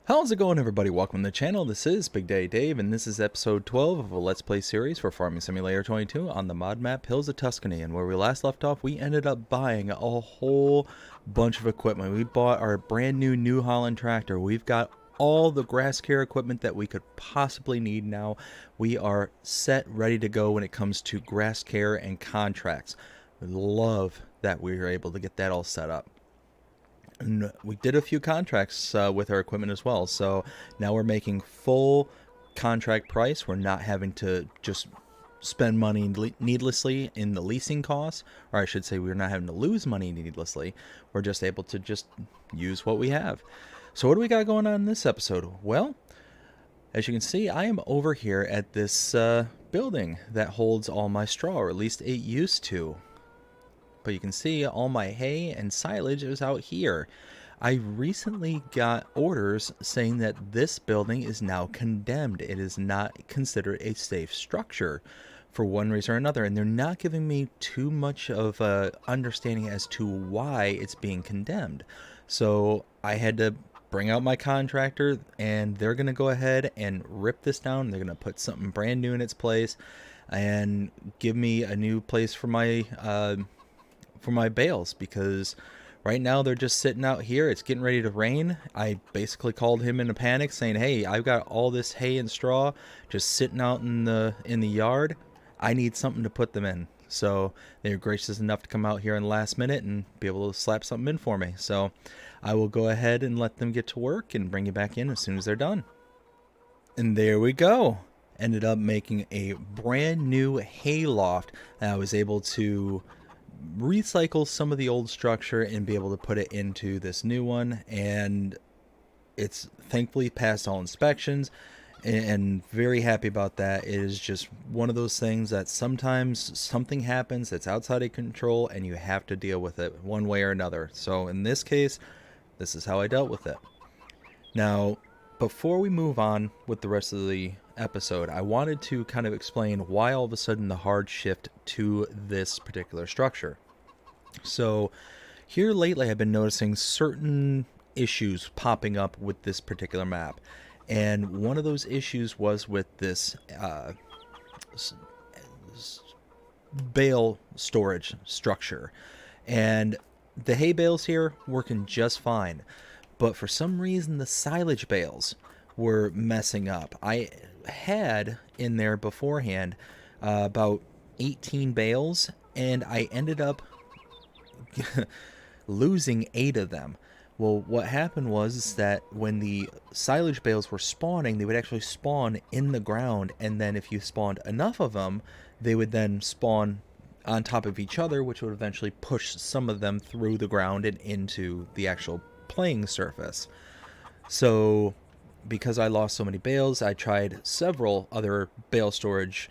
How's it going, everybody? Welcome to the channel. This is Big Daddy Dave, and this is episode 12 of a Let's Play series for Farming Simulator 22 on the mod map Hills of Tuscany. And where we last left off, we ended up buying a whole bunch of equipment. We bought our brand new New Holland tractor. We've got all the grass care equipment that we could possibly need now. We are set, ready to go when it comes to grass care and contracts. We love that we were able to get that all set up. And we did a few contracts with our equipment as well, so now we're making full contract price. We're not having to just spend money needlessly in the leasing costs, or I should say we're not having to lose money needlessly. We're just able to just use what we have. So what do we got going on in this episode? Well, as you can see, I am over here at this building that holds all my straw, or at least it used to. But you can see all my hay and silage is out here. I recently got orders saying that this building is now condemned. It is not considered a safe structure for one reason or another, and they're not giving me too much of a understanding as to why it's being condemned. So I had to bring out my contractor, and they're going to go ahead and rip this down. They're going to put something brand new in its place and give me a new place for my bales, because right now they're just sitting out here. It's getting ready to rain. I basically called him in a panic saying, hey, I've got all this hay and straw just sitting out in the yard. I need something to put them in. So they were gracious enough to come out here in the last minute and be able to slap something in for me. So I will go ahead and let them get to work and bring you back in as soon as they're done. And there we go. Ended up making a brand new hay loft that I was able to recycle some of the old structure and be able to put it into this new one, and it's thankfully passed all inspections, and very happy about that. It is just one of those things that sometimes something happens that's outside of control and you have to deal with it one way or another. So in this case, this is how I dealt with it. Now, before we move on with the rest of the episode, I wanted to kind of explain why all of a sudden the hard shift to this particular structure. So here lately I've been noticing certain issues popping up with this particular map, and one of those issues was with this bale storage structure. And the hay bales here working just fine, but for some reason the silage bales were messing up. I had in there beforehand about 18 bales, and I ended up losing 8 of them. Well, what happened was that when the silage bales were spawning, they would actually spawn in the ground, and then if you spawned enough of them, they would then spawn on top of each other, which would eventually push some of them through the ground and into the actual playing surface. So because I lost so many bales, I tried several other bale storage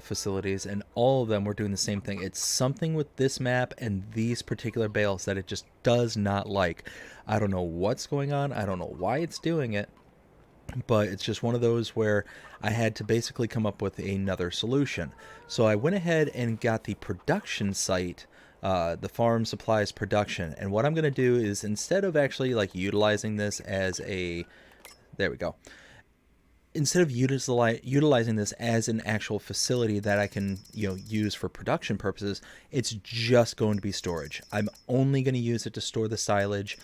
facilities, and all of them were doing the same thing. It's something with this map and these particular bales that it just does not like. I don't know what's going on. I don't know why it's doing it, but it's just one of those where I had to basically come up with another solution. So I went ahead and got the production site, the farm supplies production, and what I'm going to do is, instead of actually like utilizing this as a, there we go, instead of utilizing this as an actual facility that I can, use for production purposes, it's just going to be storage. I'm only going to use it to store the silage,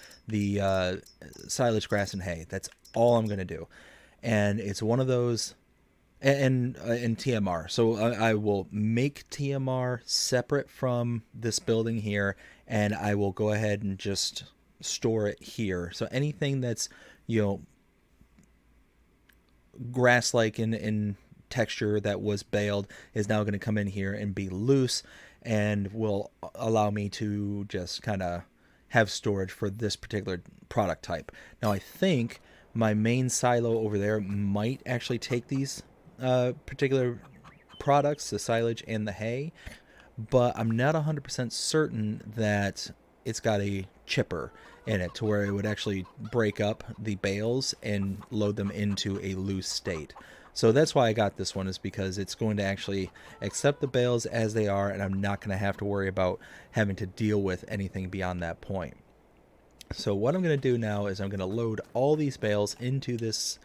silage, grass, and hay. That's all I'm going to do. And it's one of those, and TMR. So I will make TMR separate from this building here, and I will go ahead and just store it here. So anything that's, grass-like in texture that was baled is now going to come in here and be loose, and will allow me to just kind of have storage for this particular product type. Now I think my main silo over there might actually take these particular products, the silage and the hay, but I'm not 100% certain that it's got a chipper in it to where it would actually break up the bales and load them into a loose state. So that's why I got this one, is because it's going to actually accept the bales as they are, and I'm not going to have to worry about having to deal with anything beyond that point. So what I'm going to do now is I'm going to load all these bales into this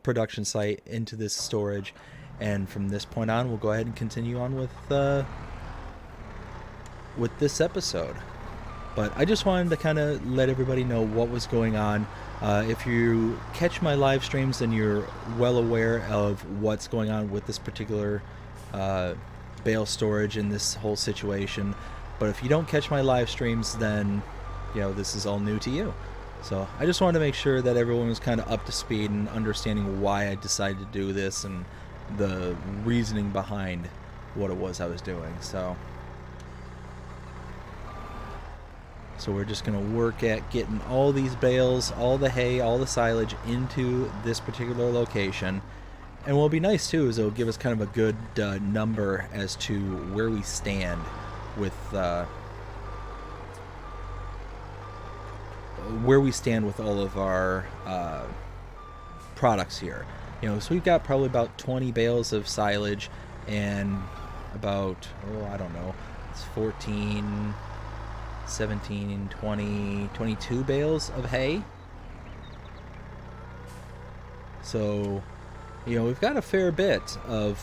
production site, into this storage, and from this point on we'll go ahead and continue on with this episode. But I just wanted to kind of let everybody know what was going on. If you catch my live streams, then you're well aware of what's going on with this particular bale storage and this whole situation. But if you don't catch my live streams, then this is all new to you. So I just wanted to make sure that everyone was kind of up to speed and understanding why I decided to do this and the reasoning behind what it was I was doing. So we're just going to work at getting all these bales, all the hay, all the silage into this particular location. And what will be nice too is it'll give us kind of a good number as to where we stand with all of our products here. So we've got probably about 20 bales of silage and about, I don't know, it's 14, 17, 20, 22 bales of hay. So, we've got a fair bit of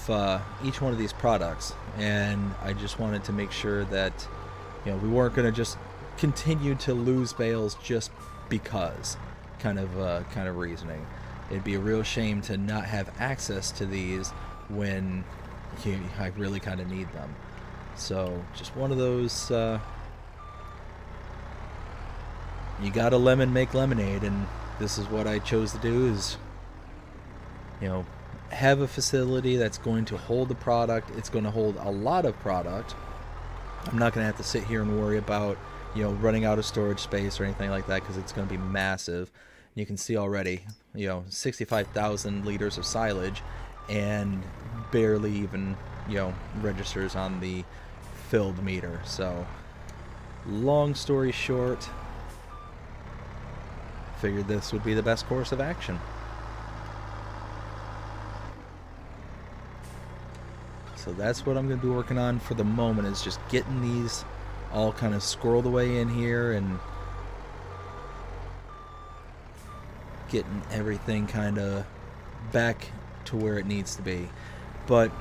each one of these products, and I just wanted to make sure that, we weren't going to just continue to lose bales just because kind of reasoning. It'd be a real shame to not have access to these when I really kind of need them. So just one of those, you gotta lemon make lemonade, and this is what I chose to do, is have a facility that's going to hold the product. It's going to hold a lot of product. I'm not going to have to sit here and worry about running out of storage space or anything like that, because it's going to be massive. You can see already 65,000 liters of silage, and barely even registers on the filled meter. So long story short, figured this would be the best course of action. So that's what I'm going to be working on for the moment, is just getting these all kind of squirreled away in here and getting everything kind of back to where it needs to be. But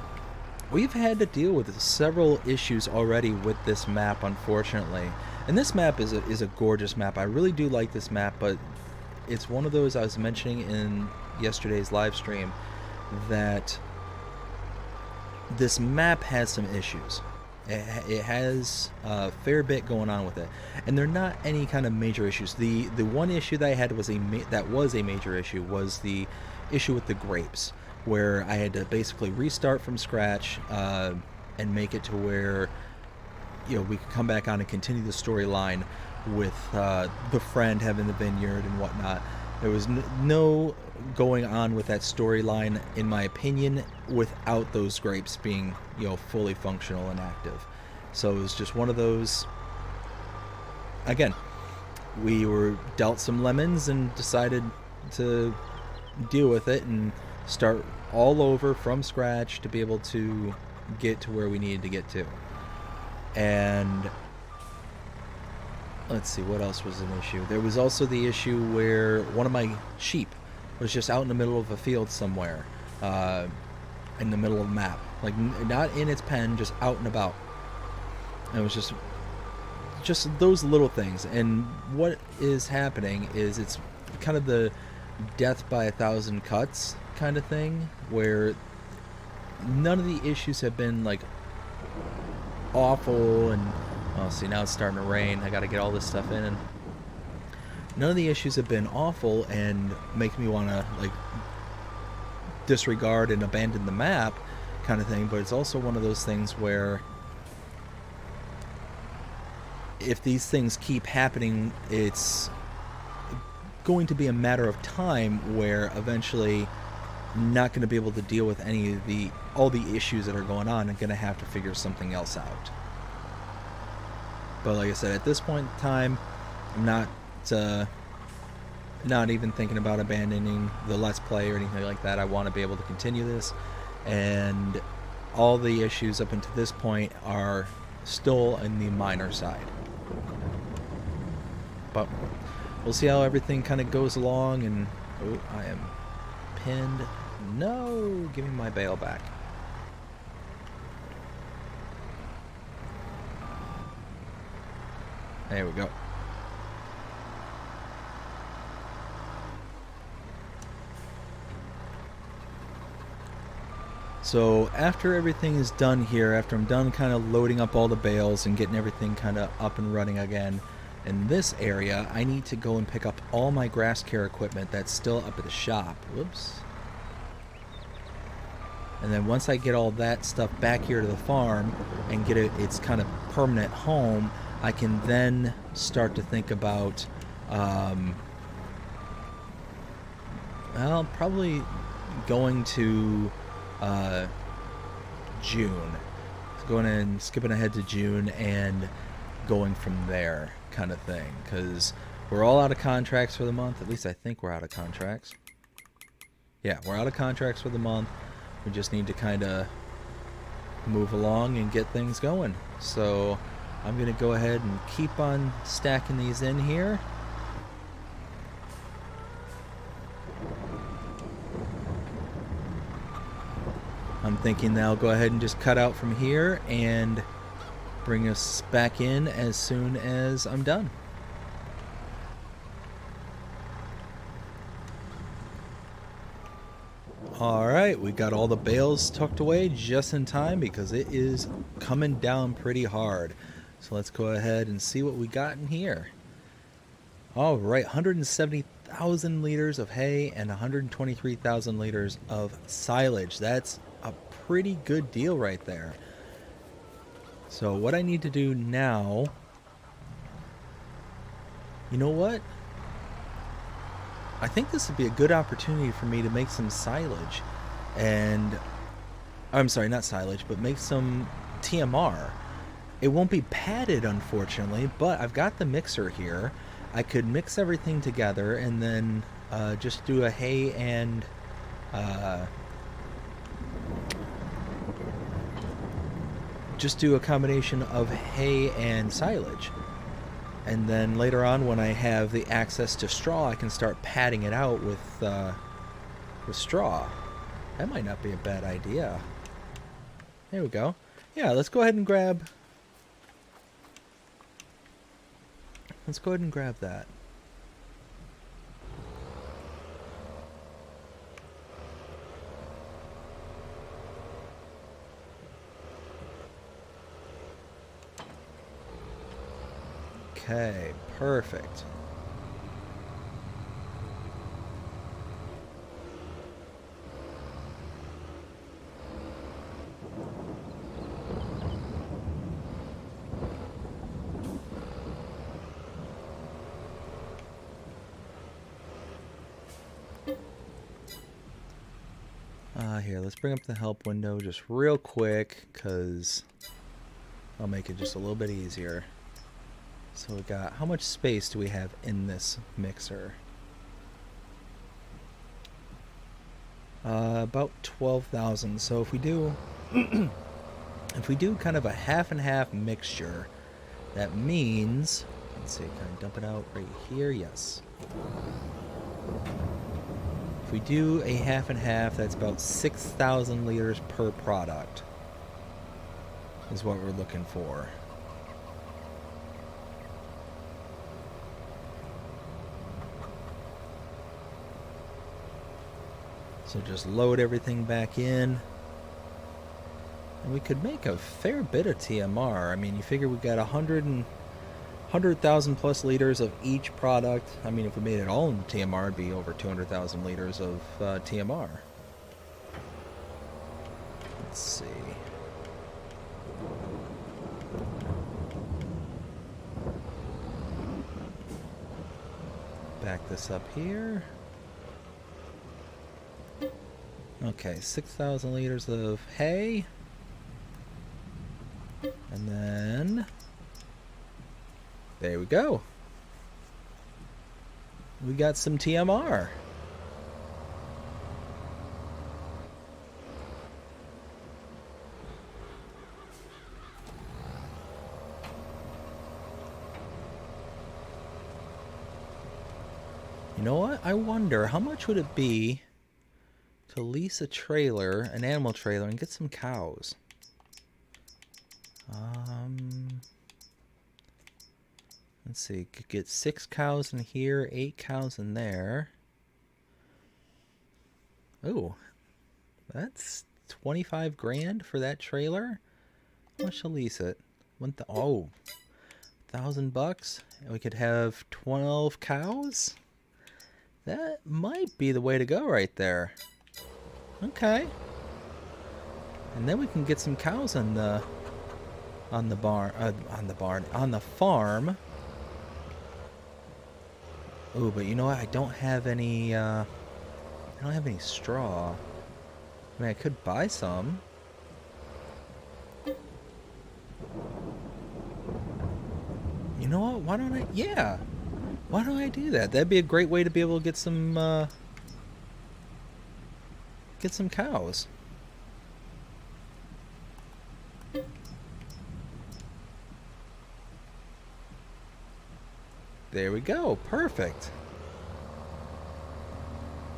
we've had to deal with several issues already with this map, unfortunately. And this map is a gorgeous map. I really do like this map, but it's one of those I was mentioning in yesterday's live stream, that this map has some issues. It has a fair bit going on with it, and they're not any kind of major issues. The one issue that I had was a major issue, was the issue with the grapes, where I had to basically restart from scratch and make it to where we could come back on and continue the storyline with the friend having the vineyard and whatnot. There was no going on with that storyline, in my opinion, without those grapes being, fully functional and active. So it was just one of those. Again, we were dealt some lemons and decided to deal with it and start all over from scratch to be able to get to where we needed to get to. And let's see, what else was an issue? There was also the issue where one of my sheep was just out in the middle of a field somewhere, in the middle of the map, like not in its pen, just out and about. And it was just those little things. And what is happening is it's kind of the death by 1,000 cuts kind of thing, where none of the issues have been like awful and see, now it's starting to rain. I got to get all this stuff in, and none of the issues have been awful and make me want to like disregard and abandon the map kind of thing. But it's also one of those things where if these things keep happening, it's going to be a matter of time where eventually I'm not going to be able to deal with all the issues that are going on, and going to have to figure something else out. But like I said, at this point in time, I'm not even thinking about abandoning the Let's Play or anything like that. I want to be able to continue this, and all the issues up until this point are still in the minor side. But we'll see how everything kind of goes along. And oh, I am pinned. No, give me my bale back. There we go. So after everything is done here, after I'm done kind of loading up all the bales and getting everything kind of up and running again, in this area, I need to go and pick up all my grass care equipment that's still up at the shop. Whoops. And then once I get all that stuff back here to the farm and get its kind of permanent home, I can then start to think about, well, probably going to June. Going and skipping ahead to June and going from there kind of thing. Because we're all out of contracts for the month. At least I think we're out of contracts. Yeah, we're out of contracts for the month. We just need to kind of move along and get things going. So I'm going to go ahead and keep on stacking these in here. I'm thinking that I'll go ahead and just cut out from here and bring us back in as soon as I'm done. Alright, we got all the bales tucked away just in time because it is coming down pretty hard. So let's go ahead and see what we got in here. Alright, 170,000 liters of hay and 123,000 liters of silage. That's a pretty good deal right there. So what I need to do now... You know what? I think this would be a good opportunity for me to make some silage. And... I'm sorry, not silage, but make some TMR. It won't be padded, unfortunately, but I've got the mixer here. I could mix everything together and then just do a hay and... just do a combination of hay and silage. And then later on, when I have the access to straw, I can start padding it out with straw. That might not be a bad idea. There we go. Yeah, let's go ahead and grab... Let's go ahead and grab that. Okay, perfect. Here, let's bring up the help window just real quick, because I'll make it just a little bit easier. So we got, how much space do we have in this mixer? About 12,000. So if we do, if we do kind of a half and half mixture, that means, let's see, can I dump it out right here? Yes. If we do a half and half, that's about 6,000 liters per product, is what we're looking for. So just load everything back in. And we could make a fair bit of TMR. I mean, you figure we got 100,000 plus liters of each product. I mean, if we made it all in TMR, it'd be over 200,000 liters of TMR. Let's see. Back this up here. Okay, 6,000 liters of hay. And then... there we go. We got some TMR. You know what? I wonder how much would it be to lease a trailer, an animal trailer, and get some cows. Let's see. Could get 6 cows in here, 8 cows in there. Oh, that's 25 grand for that trailer. How much to lease it? $1,000 and we could have 12 cows. That might be the way to go right there. Okay. And then we can get some cows on the farm. Oh, but you know what? I don't have any straw. I mean, I could buy some. You know what? Why don't I? Yeah. Why don't I do that? That'd be a great way to be able to get some cows. There we go. Perfect.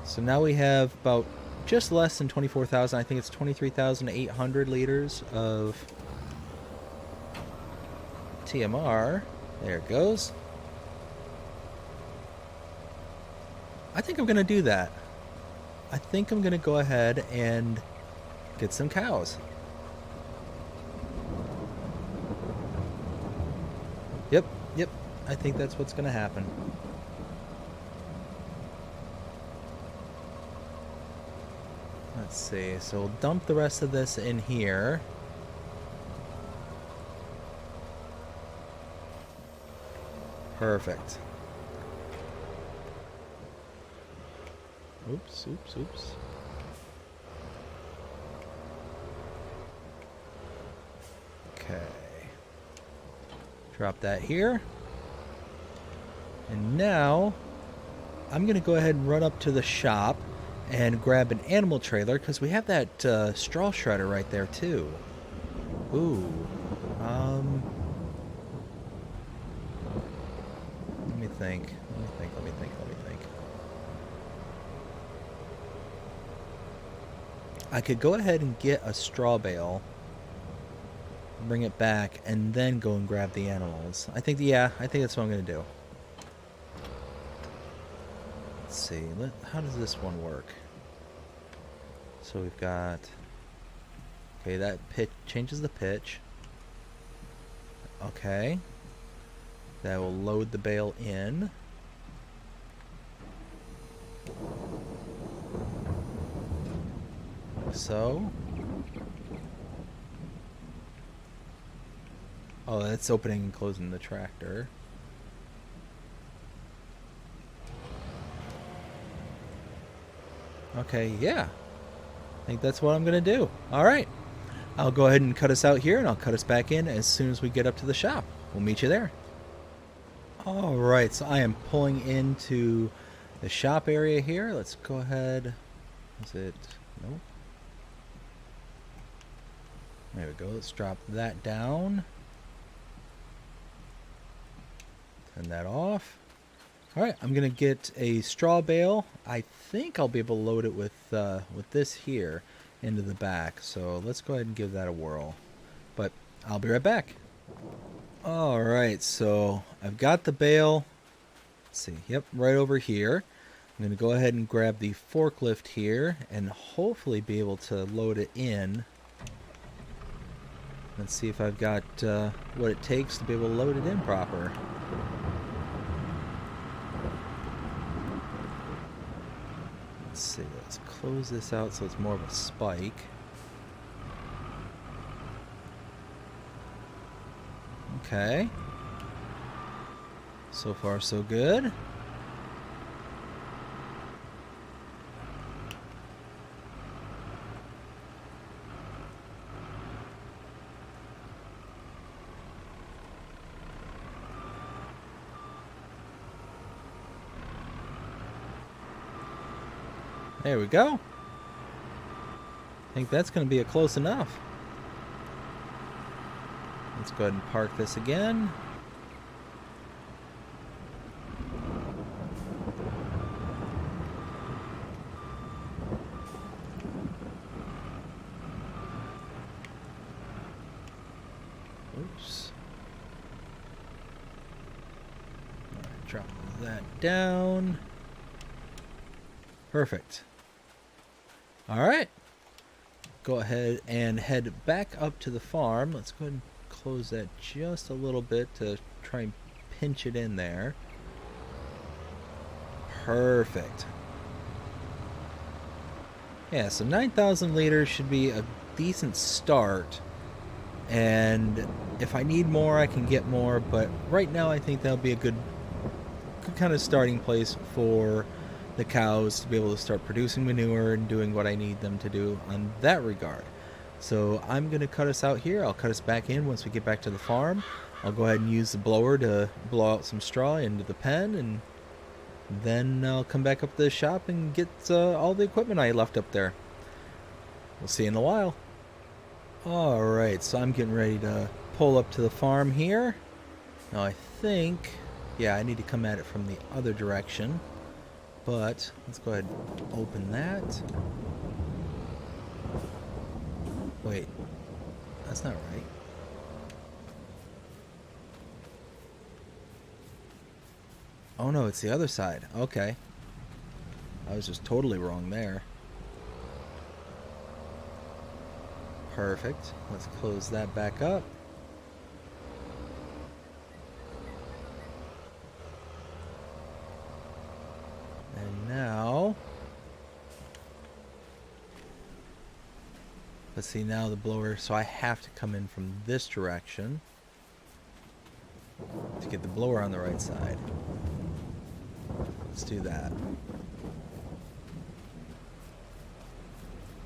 So now we have about just less than 24,000. I think it's 23,800 liters of TMR. There it goes. I think I'm going to do that. I think I'm going to go ahead and get some cows. Yep. I think that's what's going to happen. Let's see. So we'll dump the rest of this in here. Perfect. Oops. Okay. Drop that here. And now, I'm going to go ahead and run up to the shop and grab an animal trailer, because we have that straw shredder right there, too. Ooh. Let me think. I could go ahead and get a straw bale, bring it back, and then go and grab the animals. I think that's what I'm going to do. Let's see. How does this one work? So we've got... Okay, that pitch changes the pitch. Okay. That will load the bale in. So. Oh, that's opening and closing the tractor. Okay, yeah. I think that's what I'm going to do. Alright. I'll go ahead and cut us out here, and I'll cut us back in as soon as we get up to the shop. We'll meet you there. Alright, so I am pulling into the shop area here. Let's go ahead. Is it? Nope. There we go. Let's drop that down. Turn that off. Alright, I'm going to get a straw bale. I think I'll be able to load it with this here into the back. So let's go ahead and give that a whirl. But I'll be right back. Alright, so I've got the bale. Let's see. Yep, right over here. I'm going to go ahead and grab the forklift here and hopefully be able to load it in. Let's see if I've got what it takes to be able to load it in proper. Let's see, let's close this out so it's more of a spike. Okay. So far, so good. There we go. I think that's going to be a close enough. Let's go ahead and park this again. that down. Perfect. Alright. Go ahead and head back up to the farm. Let's go ahead and close that just a little bit to try and pinch it in there. Perfect. Yeah, so 9,000 liters should be a decent start. And if I need more, I can get more. But right now, I think that'll be a good kind of starting place for the cows to be able to start producing manure and doing what I need them to do on that regard. So I'm going to cut us out here. I'll cut us back in once we get back to the farm. I'll go ahead and use the blower to blow out some straw into the pen, and then I'll come back up to the shop and get all the equipment I left up there. We'll see you in a while. Alright, so I'm getting ready to pull up to the farm here. Now I think, yeah, I need to come at it from the other direction. But let's go ahead and open that. Wait, that's not right. Oh no, it's the other side. Okay. I was just totally wrong there. Perfect. Let's close that back up. And now, let's see, now the blower, so I have to come in from this direction to get the blower on the right side. Let's do that.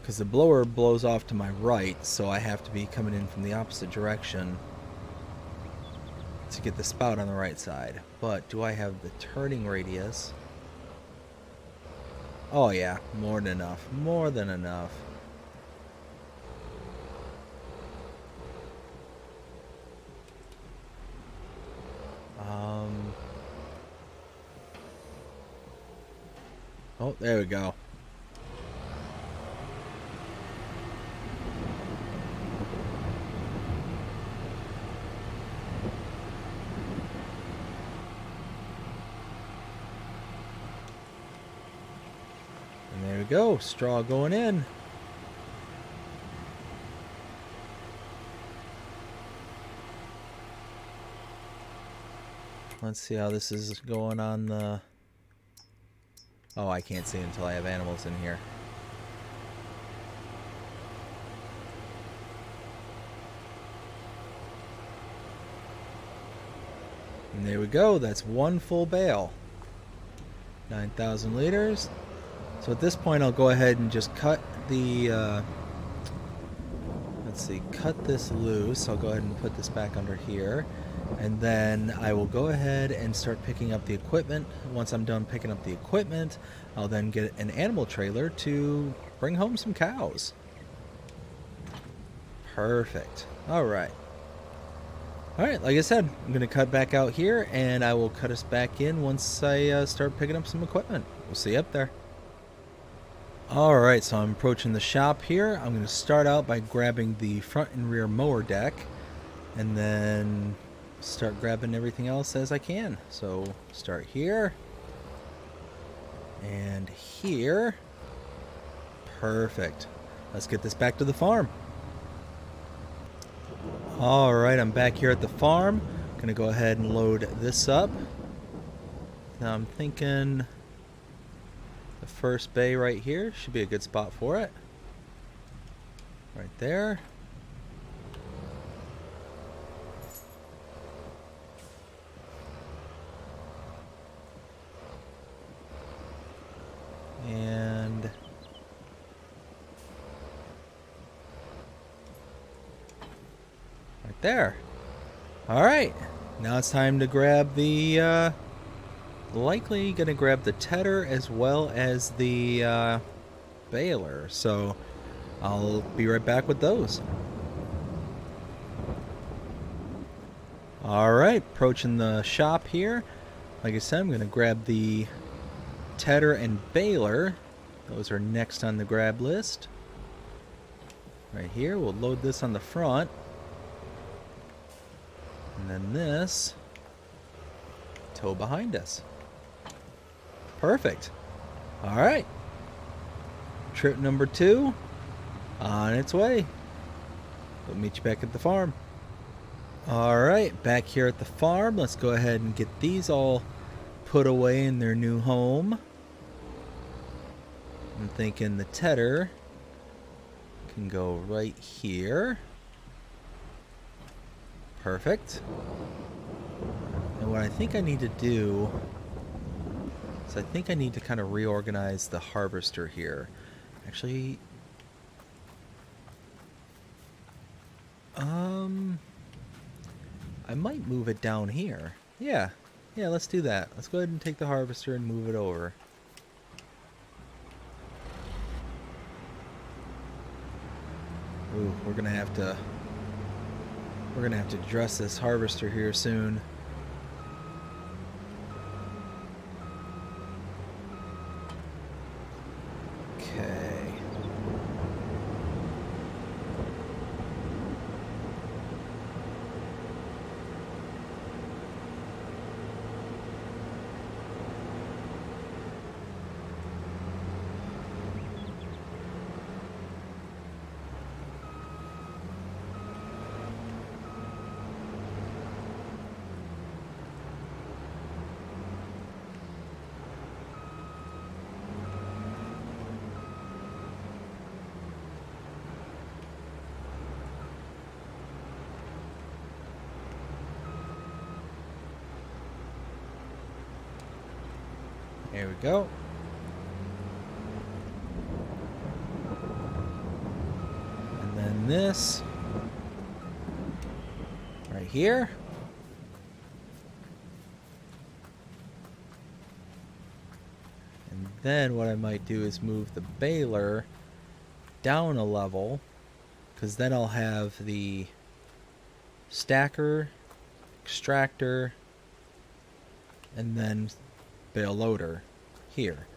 Because the blower blows off to my right, so I have to be coming in from the opposite direction to get the spout on the right side. But do I have the turning radius? Oh yeah, more than enough. More than enough. Oh, there we go. And there we go, straw going in. Let's see how this is going on the... Oh, I can't see until I have animals in here. And there we go, that's one full bale. 9,000 liters. So at this point I'll go ahead and just cut the, let's see, cut this loose. I'll go ahead and put this back under here. And then I will go ahead and start picking up the equipment. Once I'm done picking up the equipment, I'll then get an animal trailer to bring home some cows. Perfect. Alright. Alright, like I said, I'm going to cut back out here, and I will cut us back in once I start picking up some equipment. We'll see you up there. Alright, so I'm approaching the shop here. I'm going to start out by grabbing the front and rear mower deck, and then start grabbing everything else as I can. So start here and here. Perfect. Let's get this back to the farm. Alright, I'm back here at the farm. Gonna go ahead and load this up. Now I'm thinking the first bay right here should be a good spot for it. Right there. And right there. Alright, now it's time to grab the likely gonna grab the tedder as well as the baler, so I'll be right back with those. Alright, approaching the shop here. Like I said, I'm gonna grab the tedder and baler. Those are next on the grab list. Right here, we'll load this on the front. And then this tow behind us. Perfect. All right. Trip number 2 on its way. We'll meet you back at the farm. All right, back here at the farm. Let's go ahead and get these all put away in their new home. I'm thinking the tedder can go right here. Perfect. And what I think I need to do is I think I need to kind of reorganize the harvester here. Actually, I might move it down here. Yeah, let's do that. Let's go ahead and take the harvester and move it over. Ooh, we're gonna have to dress this harvester here soon. Okay. There we go. And then this right here. And then what I might do is move the baler down a level, because then I'll have the stacker, extractor, and then bale loader here.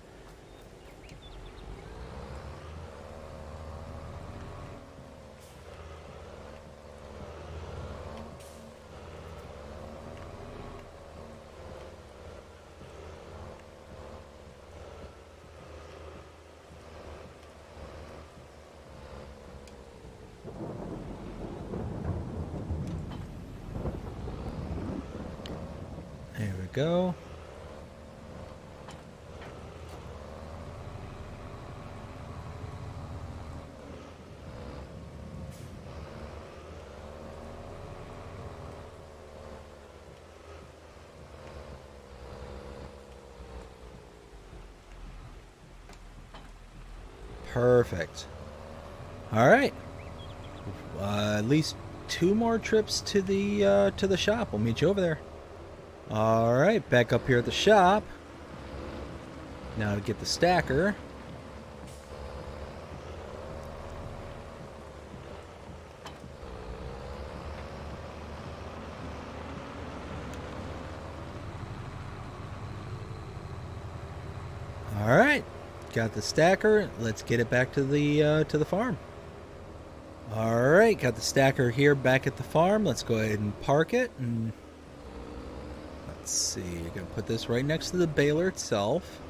There we go. Perfect. All right. At least 2 more trips to the shop. We'll meet you over there. All right, back up here at the shop. Now to get the stacker. All right. Got the stacker. Let's get it back to the farm. All right, got the stacker here back at the farm. Let's go ahead and park it. And let's see, you're gonna put this right next to the baler itself.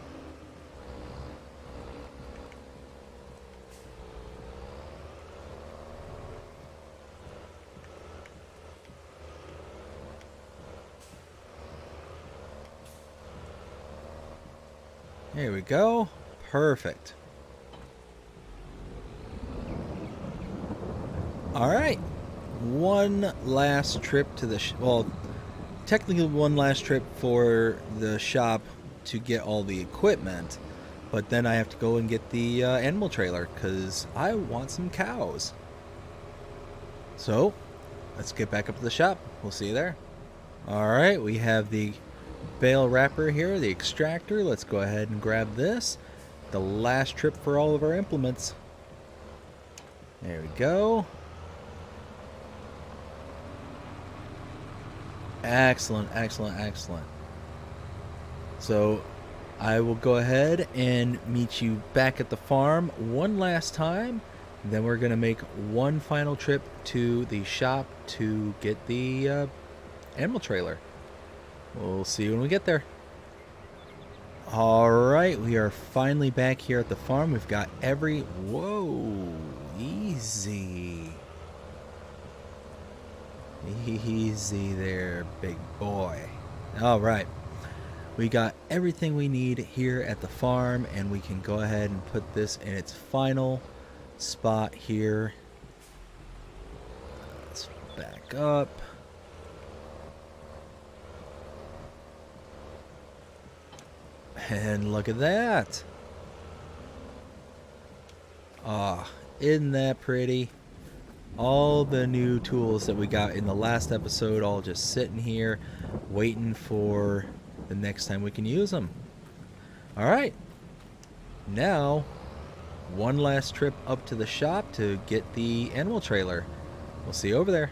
There we go. Perfect. All right. One last trip to the well, technically one last trip for the shop to get all the equipment, but then I have to go and get the animal trailer because I want some cows. So let's get back up to the shop. We'll see you there. All right, we have the bale wrapper here, the extractor. Let's go ahead and grab this. The last trip for all of our implements. There we go. Excellent, excellent, excellent. So I will go ahead and meet you back at the farm one last time. Then we're going to make one final trip to the shop to get the animal trailer. We'll see you when we get there. Alright, we are finally back here at the farm. We've got every... Whoa, easy. Easy there, big boy. Alright, we got everything we need here at the farm, and we can go ahead and put this in its final spot here. Let's back up. And look at that. Ah, isn't that pretty? All the new tools that we got in the last episode all just sitting here waiting for the next time we can use them. Alright. Now, one last trip up to the shop to get the animal trailer. We'll see you over there.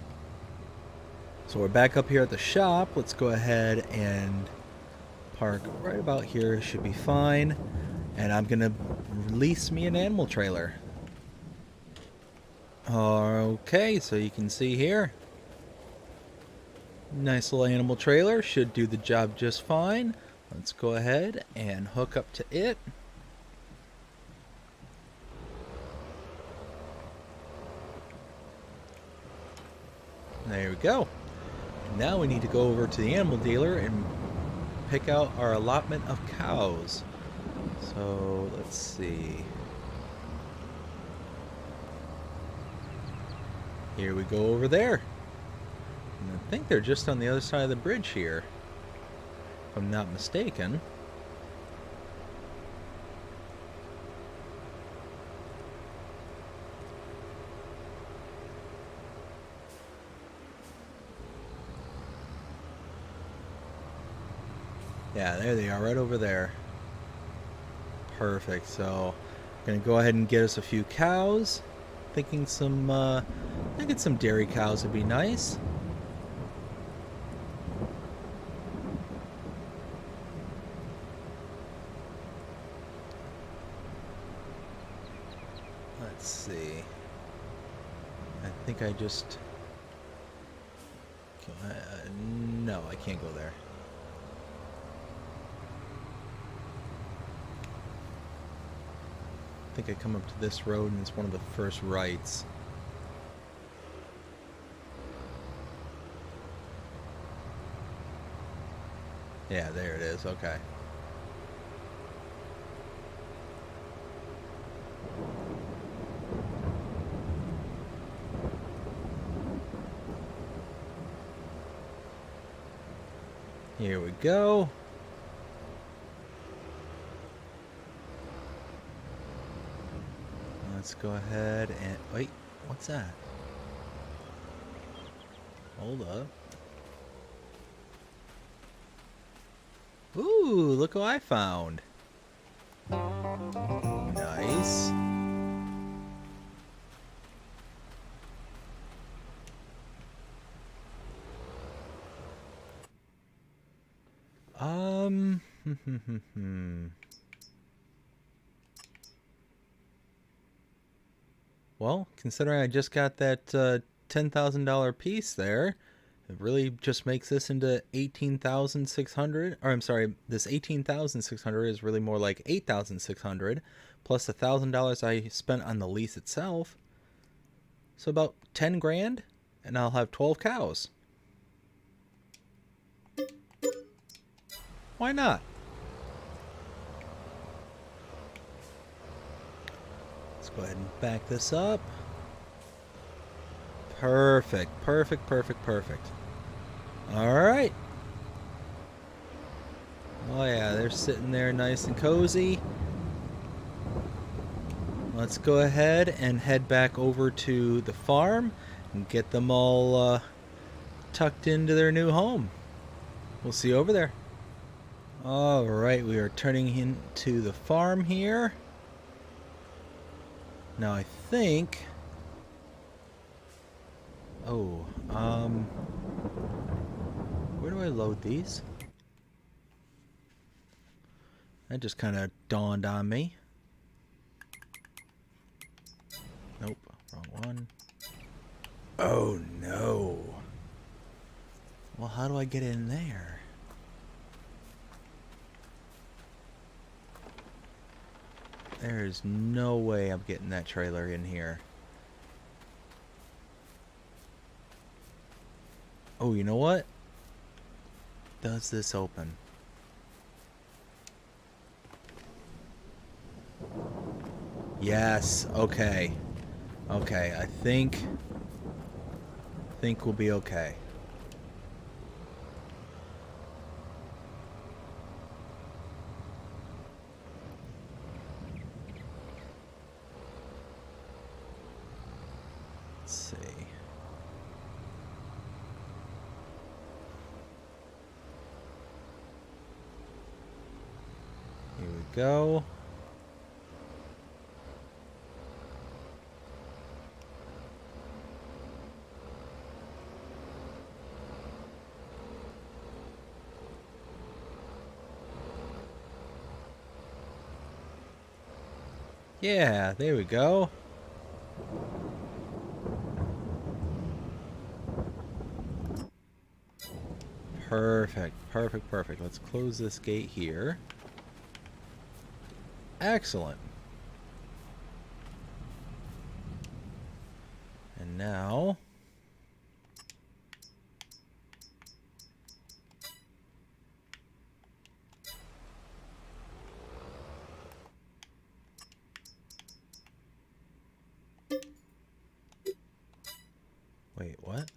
So we're back up here at the shop. Let's go ahead and park right about here. Should be fine. And I'm gonna release me an animal trailer. Okay, so you can see here, nice little animal trailer, should do the job just fine. Let's go ahead and hook up to it. There we go. Now we need to go over to the animal dealer and pick out our allotment of cows. So let's see. Here we go over there. And I think they're just on the other side of the bridge here, if I'm not mistaken. Yeah, there they are, right over there. Perfect. So, gonna go ahead and get us a few cows. Thinking some dairy cows would be nice. Let's see. I think I just... no, I can't go there. I think I come up to this road and it's one of the first rights. Yeah, there it is. Okay. Here we go. Let's go ahead and... Wait, what's that? Hold up. Ooh, look who I found. Nice. Well, considering I just got that $10,000 piece there, it really just makes this into 18,600. Or I'm sorry, this 18,600 is really more like 8,600 plus $1,000 I spent on the lease itself. So about 10 grand, and I'll have 12 cows. Why not? Let's go ahead and back this up. Perfect, perfect, perfect, perfect. Alright. Oh yeah, they're sitting there nice and cozy. Let's go ahead and head back over to the farm and get them all tucked into their new home. We'll see you over there. Alright, we are turning into the farm here. Now I think... Oh, where do I load these? That just kind of dawned on me. Nope, wrong one. Oh no. Well, how do I get in there? There's no way I'm getting that trailer in here. Oh, you know what? Does this open? Yes. Okay. Okay. I think we'll be okay. Let's see. Here we go. Yeah, there we go. Perfect, perfect, perfect. Let's close this gate here. Excellent. And now... Wait, what?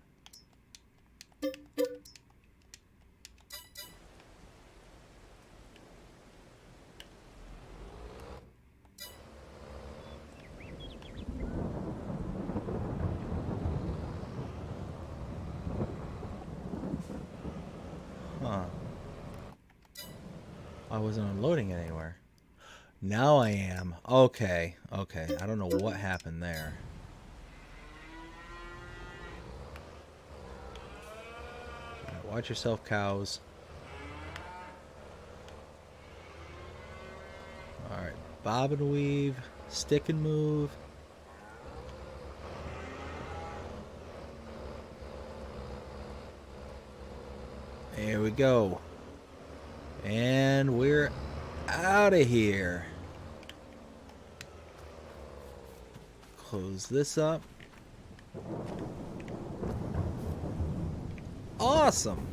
Huh. I wasn't unloading it anywhere. Now I am. Okay, okay. I don't know what happened there. Right, watch yourself, cows. Alright, bob and weave, stick and move. There we go. And we're out of here. Close this up. Awesome.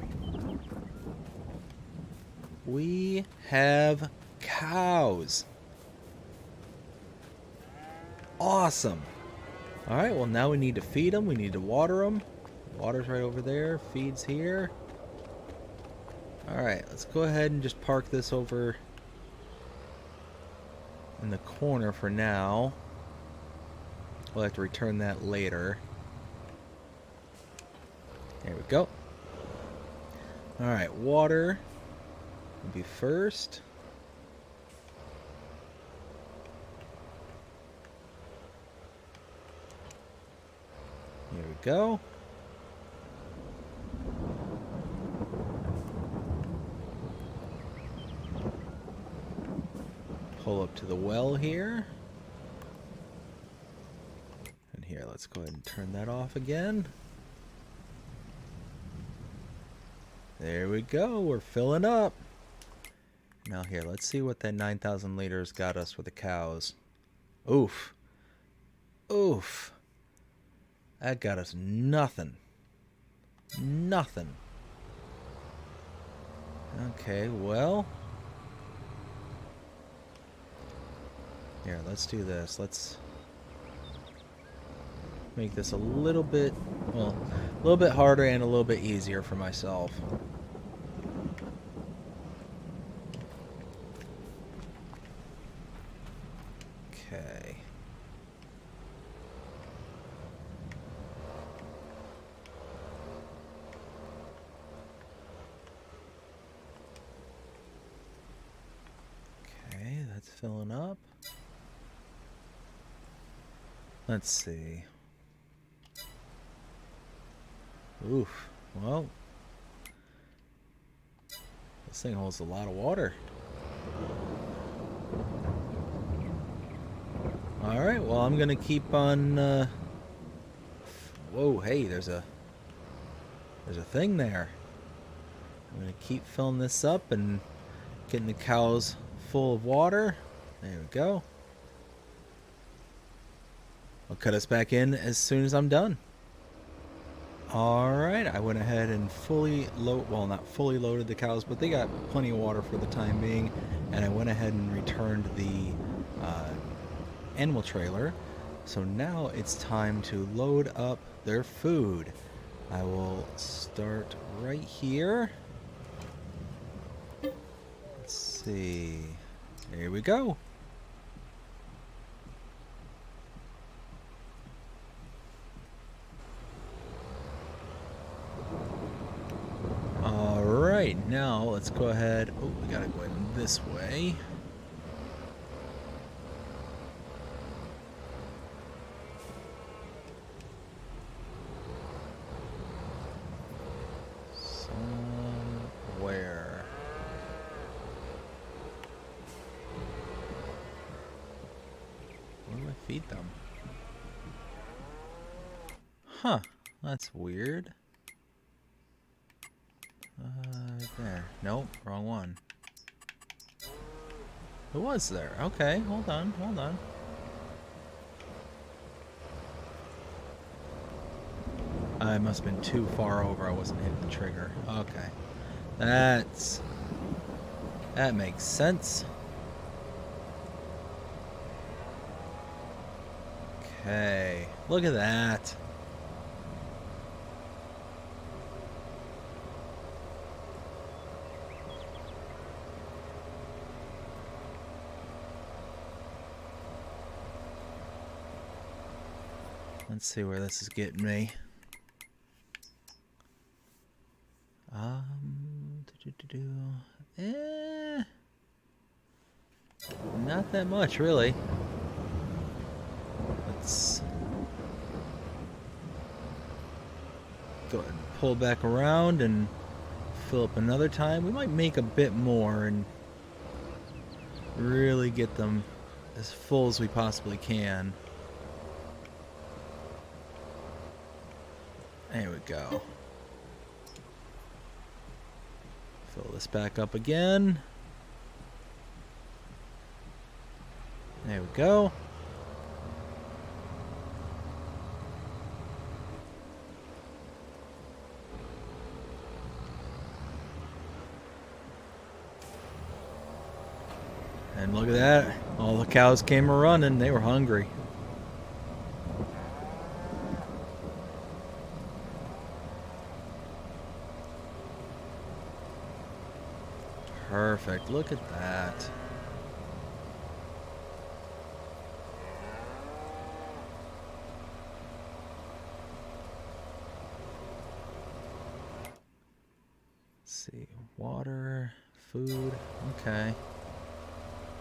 We have cows. Awesome. Alright, well now we need to feed them. We need to water them. Water's right over there. Feed's here. Alright, let's go ahead and just park this over in the corner for now. We'll have to return that later. There we go. Alright, water will be first. Here we go. Pull up to the well here. And here, let's go ahead and turn that off again. There we go, we're filling up. Now here, let's see what that 9,000 liters got us for the cows. Oof. Oof. That got us nothing. Nothing. Okay, well. Here, let's do this. Let's make this a little bit, well, a little bit harder and a little bit easier for myself. Okay. Okay, that's filling up. Let's see. Oof. Well, this thing holds a lot of water. Alright, well, I'm gonna keep on, whoa, hey, there's a thing there. I'm gonna keep filling this up and getting the cows full of water. There we go. I'll cut us back in as soon as I'm done. Alright, I went ahead and not fully loaded the cows, but they got plenty of water for the time being, and I went ahead and returned the animal trailer. So now it's time to load up their food. I will start right here. Let's see. Here we go. Alright, now let's go ahead. Oh, we gotta go in this way. Somewhere. Where do I feed them? Huh, that's weird. There. Nope, wrong one. It was there. Okay, hold on. I must have been too far over. I wasn't hitting the trigger. Okay. That makes sense. Okay. Look at that. Let's see where this is getting me. Not that much, really. Let's go ahead and pull back around and fill up another time. We might make a bit more and really get them as full as we possibly can. There we go. Fill this back up again. There we go. And look at that. All the cows came running. They were hungry. Perfect. Look at that. Let's see. Water, food. Okay.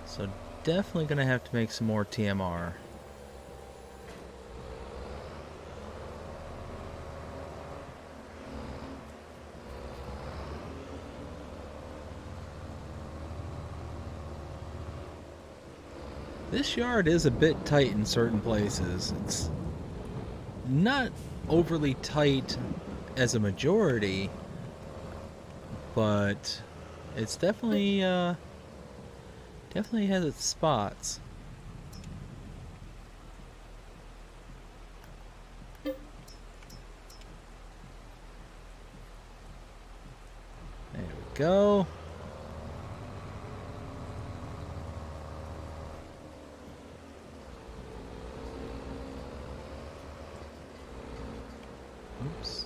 So definitely going to have to make some more TMR. This yard is a bit tight in certain places. It's not overly tight as a majority, but it's definitely has its spots. There we go. Oops.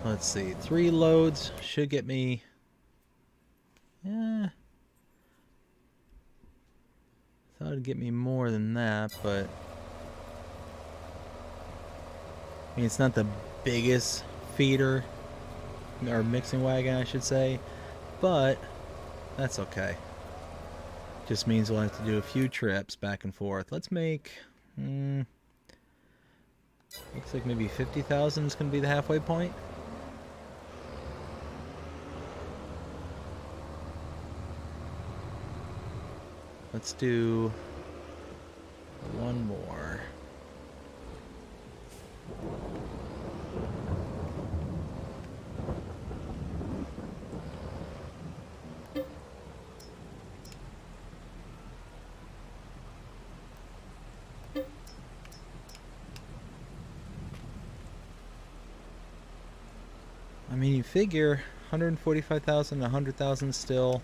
Let's see, 3 loads should get me. Yeah. Thought it'd get me more than that, but I mean, it's not the biggest feeder, or mixing wagon, I should say, but that's okay. Just means we'll have to do a few trips back and forth. Let's make, looks like maybe 50,000 is going to be the halfway point. Let's do one more. I mean, you figure 145,000, 100,000 still.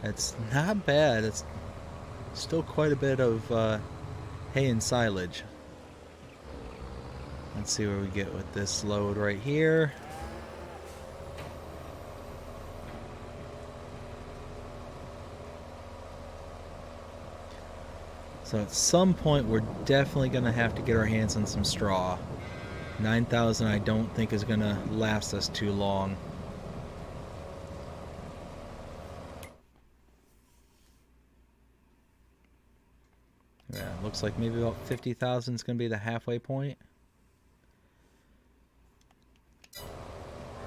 It's not bad. It's still quite a bit of hay and silage. Let's see where we get with this load right here. So at some point, we're definitely going to have to get our hands on some straw. 9,000 I don't think is going to last us too long. Yeah, looks like maybe about 50,000 is going to be the halfway point.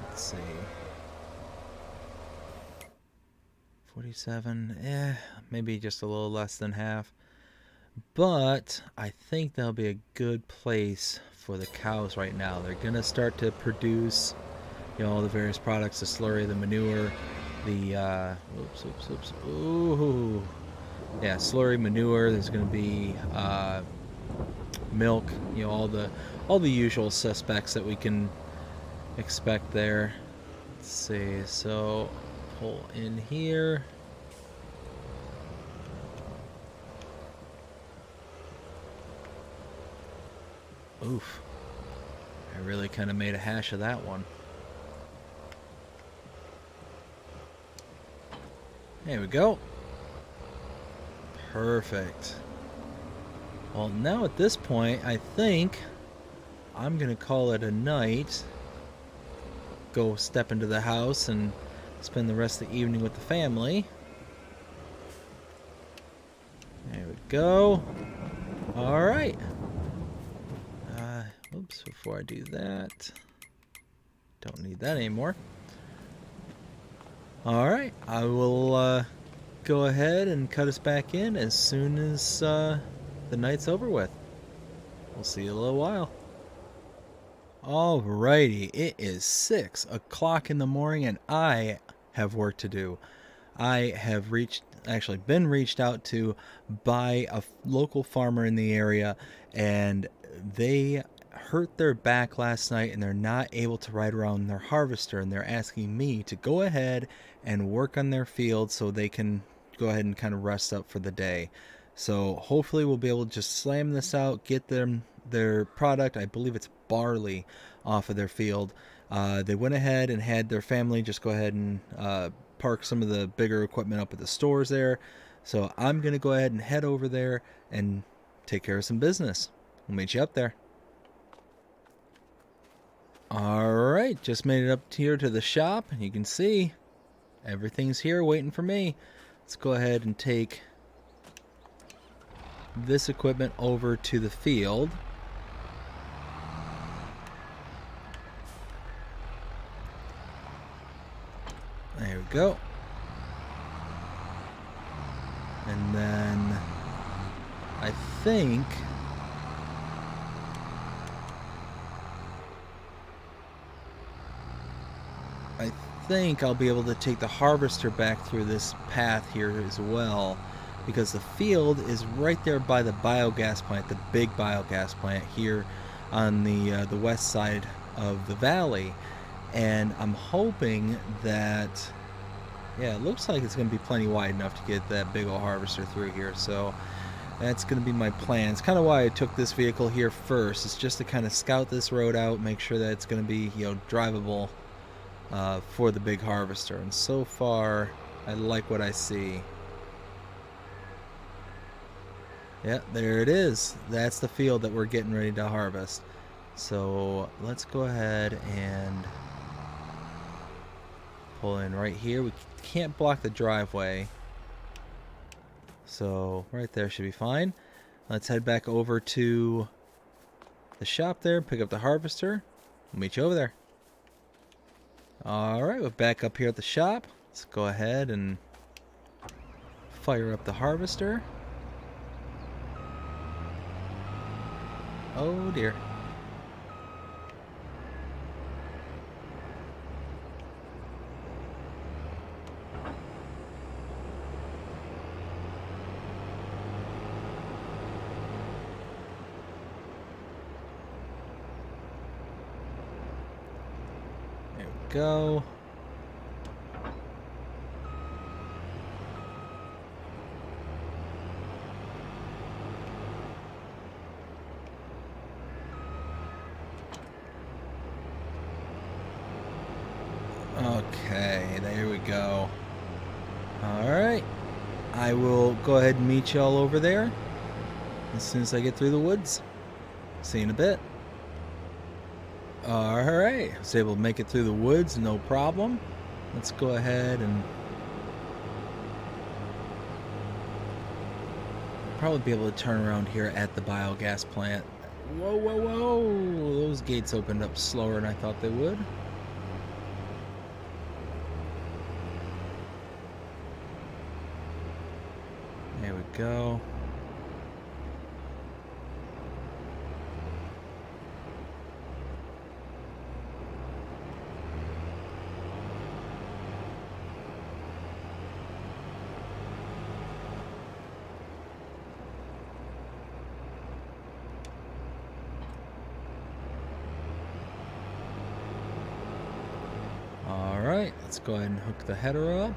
Let's see. 47, maybe just a little less than half. But I think that'll be a good place for the cows right now. They're going to start to produce, all the various products, the slurry, the manure, the, ooh. Yeah, slurry, manure. There's going to be milk, all the usual suspects that we can expect there. Let's see, so pull in here. Oof. I really kind of made a hash of that one. There we go. Perfect. Well, now at this point, I think I'm going to call it a night. Go step into the house and spend the rest of the evening with the family. There we go. All right. Oops, before I do that, don't need that anymore. All right, I will go ahead and cut us back in as soon as the night's over with. We'll see you in a little while. Alrighty, it is 6 o'clock in the morning and I have work to do. I have been reached out to by a local farmer in the area, and they hurt their back last night and they're not able to ride around their harvester, and they're asking me to go ahead and work on their field so they can go ahead and kind of rest up for the day. So hopefully we'll be able to just slam this out, get them their product, I believe it's barley, off of their field. They went ahead and had their family just go ahead and park some of the bigger equipment up at the stores there. So I'm going to go ahead and head over there and take care of some business. We'll meet you up there. Alright, just made it up here to the shop. You can see everything's here waiting for me. Let's go ahead and take this equipment over to the field. There we go. And then I think I'll be able to take the harvester back through this path here as well, because the field is right there by the biogas plant, the big biogas plant here on the west side of the valley. And I'm hoping that, yeah, it looks like it's going to be plenty wide enough to get that big old harvester through here. So that's going to be my plan. It's kind of why I took this vehicle here first. It's just to kind of scout this road out, make sure that it's going to be, drivable for the big harvester. And so far, I like what I see. Yeah, there it is. That's the field that we're getting ready to harvest. So let's go ahead and pull in right here. We can't block the driveway, so right there should be fine. Let's head back over to the shop there, pick up the harvester. We'll meet you over there. Alright, we're back up here at the shop. Let's go ahead and fire up the harvester. Oh dear. go. Okay, there we go. Alright. I will go ahead and meet y'all over there as soon as I get through the woods. See you in a bit. Alright, I was able to make it through the woods, no problem. Let's go ahead and probably be able to turn around here at the biogas plant. Whoa, whoa, whoa! Those gates opened up slower than I thought they would. There we go. Alright, let's go ahead and hook the header up.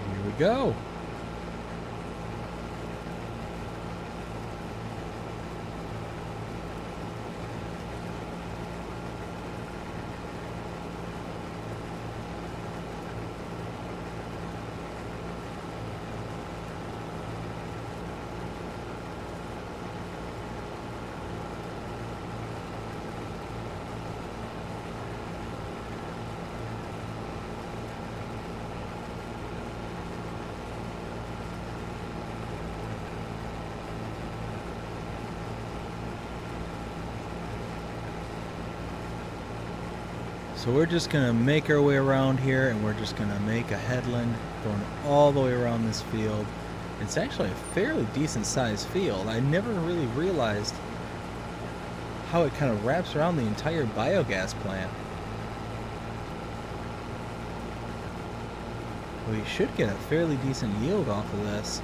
Here we go. So we're just going to make our way around here, and we're just going to make a headland going all the way around this field. It's actually a fairly decent sized field. I never really realized how it kind of wraps around the entire biogas plant. We should get a fairly decent yield off of this.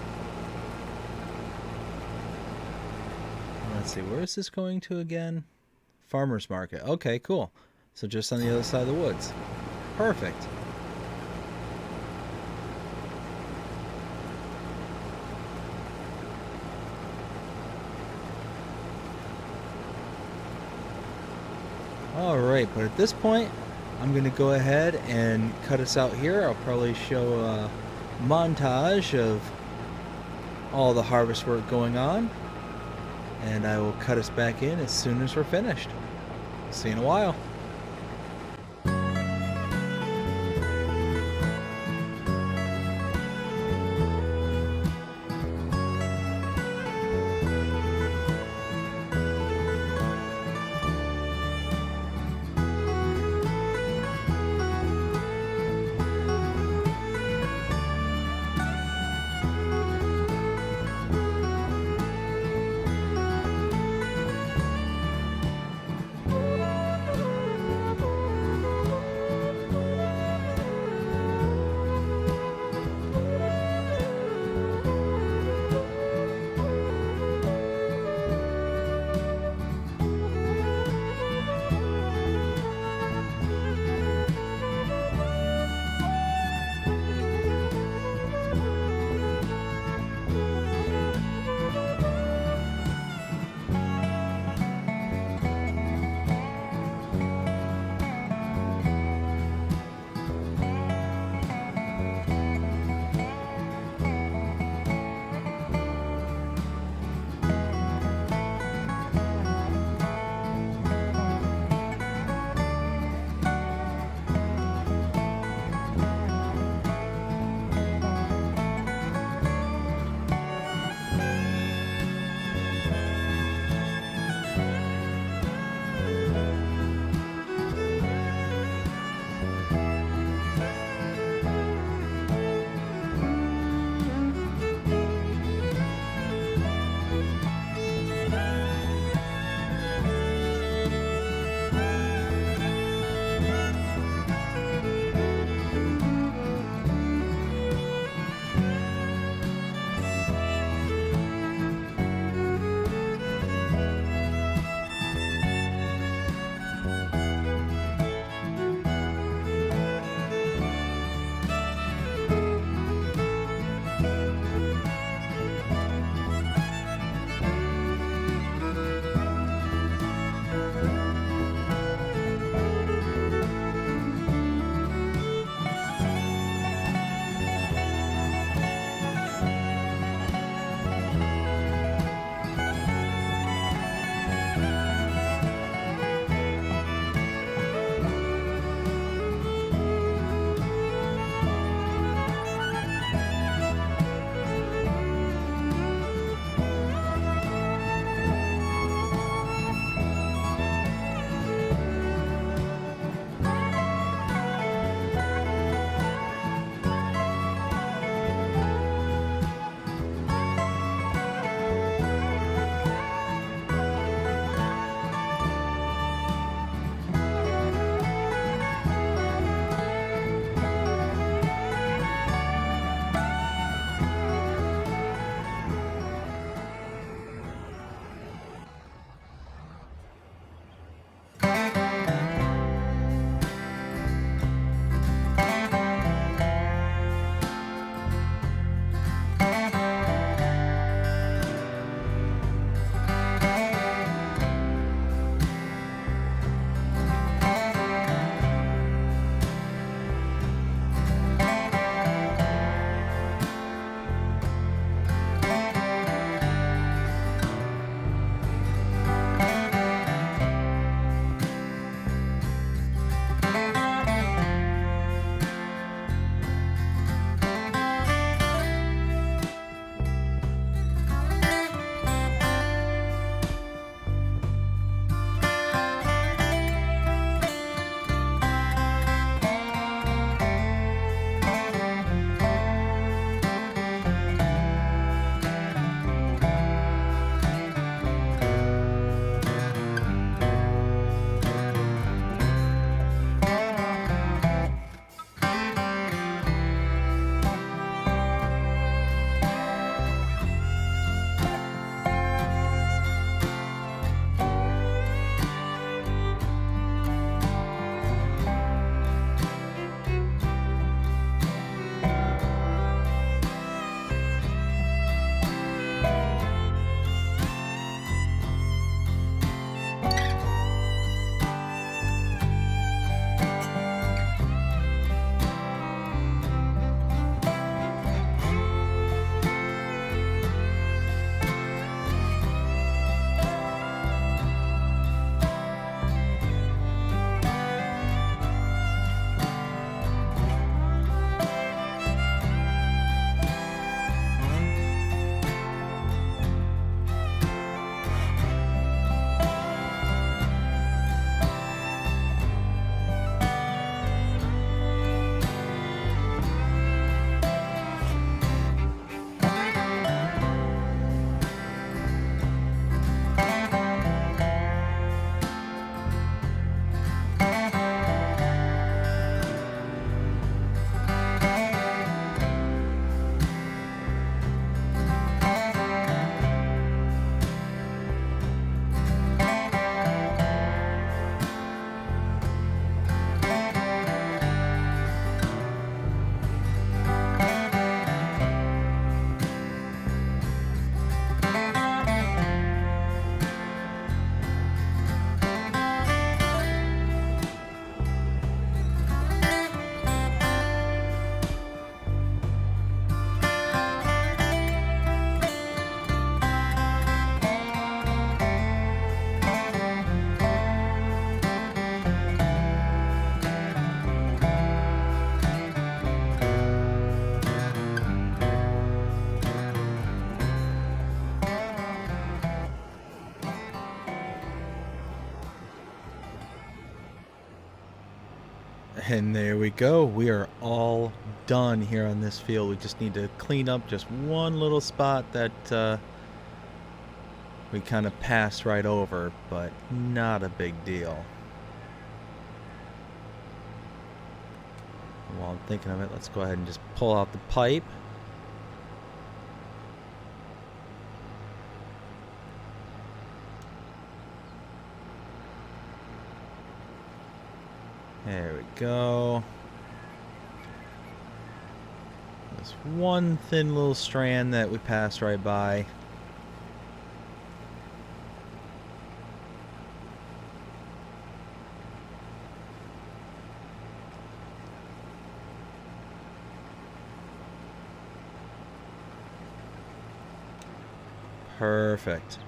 Let's see, where is this going to again? Farmer's market. Okay, cool. So just on the other side of the woods. Perfect. Alright, but at this point, I'm going to go ahead and cut us out here. I'll probably show a montage of all the harvest work going on. And I will cut us back in as soon as we're finished. See you in a while. And there we go. We are all done here on this field. We just need to clean up just one little spot that we kind of passed right over, but not a big deal. While I'm thinking of it, let's go ahead and just pull out the pipe. There we go. There's one thin little strand that we passed right by. Perfect.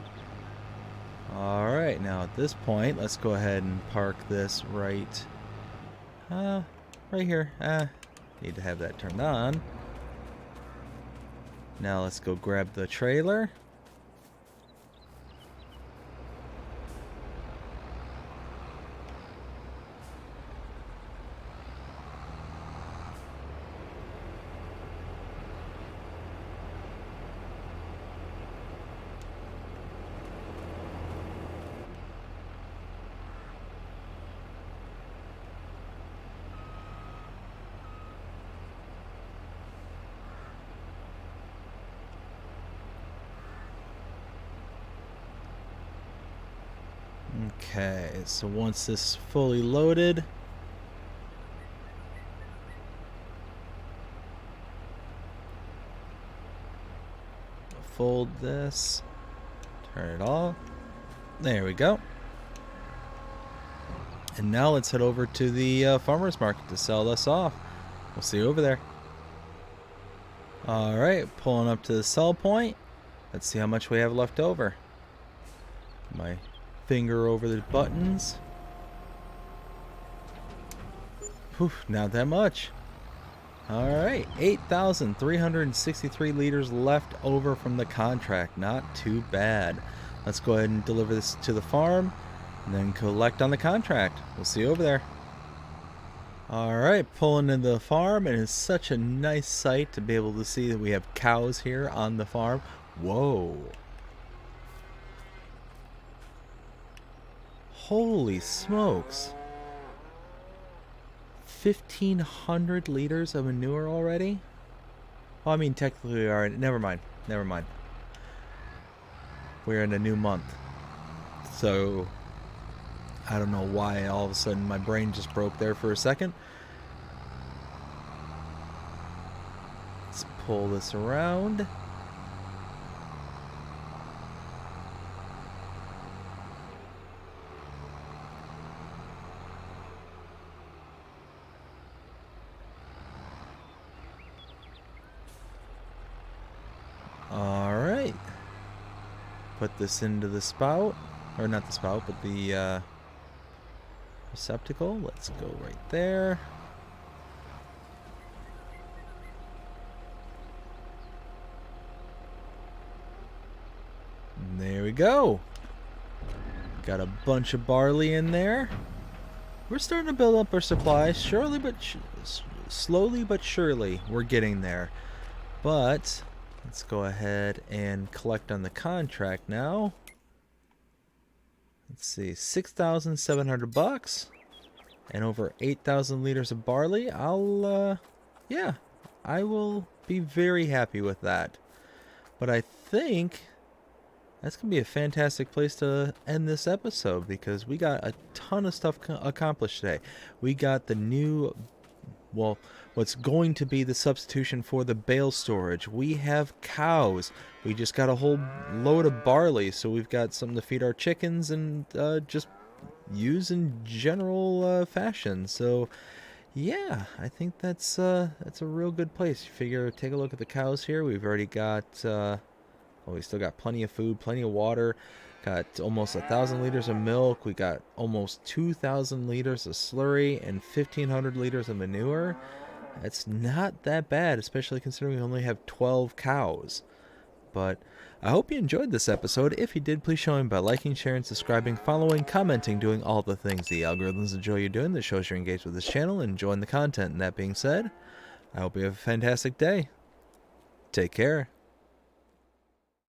Alright, now at this point, let's go ahead and park this right here. Need to have that turned on. Now let's go grab the trailer. Okay, so once this is fully loaded, fold this, turn it off. There we go. And now let's head over to the farmer's market to sell this off. We'll see you over there. Alright, pulling up to the sell point. Let's see how much we have left over. My finger over the buttons. Whew, not that much. Alright, 8,363 liters left over from the contract. Not too bad. Let's go ahead and deliver this to the farm and then collect on the contract. We'll see you over there. Alright, pulling into the farm, and it's such a nice sight to be able to see that we have cows here on the farm. Whoa. Holy smokes. 1,500 liters of manure already? Well, I mean, technically we are. Never mind. Never mind. We're in a new month. So, I don't know why all of a sudden my brain just broke there for a second. Let's pull this around. Alright. Put this into the spout. Or not the spout, but the receptacle. Let's go right there. And there we go. Got a bunch of barley in there. We're starting to build up our supplies. Slowly but surely we're getting there. But let's go ahead and collect on the contract now. Let's see, 6,700 bucks and over 8,000 liters of barley. Yeah, I will be very happy with that. But I think that's going to be a fantastic place to end this episode, because we got a ton of stuff accomplished today. We got the new, well, what's going to be the substitution for the bale storage. We have cows. We just got a whole load of barley, so we've got something to feed our chickens and just use in general fashion. So yeah, I think that's a real good place. You figure, take a look at the cows here. We've already got we still got plenty of food, plenty of water. Got almost 1,000 liters of milk. We got almost 2,000 liters of slurry and 1,500 liters of manure. It's not that bad, especially considering we only have 12 cows. But I hope you enjoyed this episode. If you did, please show me by liking, sharing, subscribing, following, commenting, doing all the things the algorithms enjoy you doing that shows you're engaged with this channel and enjoying the content. And that being said, I hope you have a fantastic day. Take care.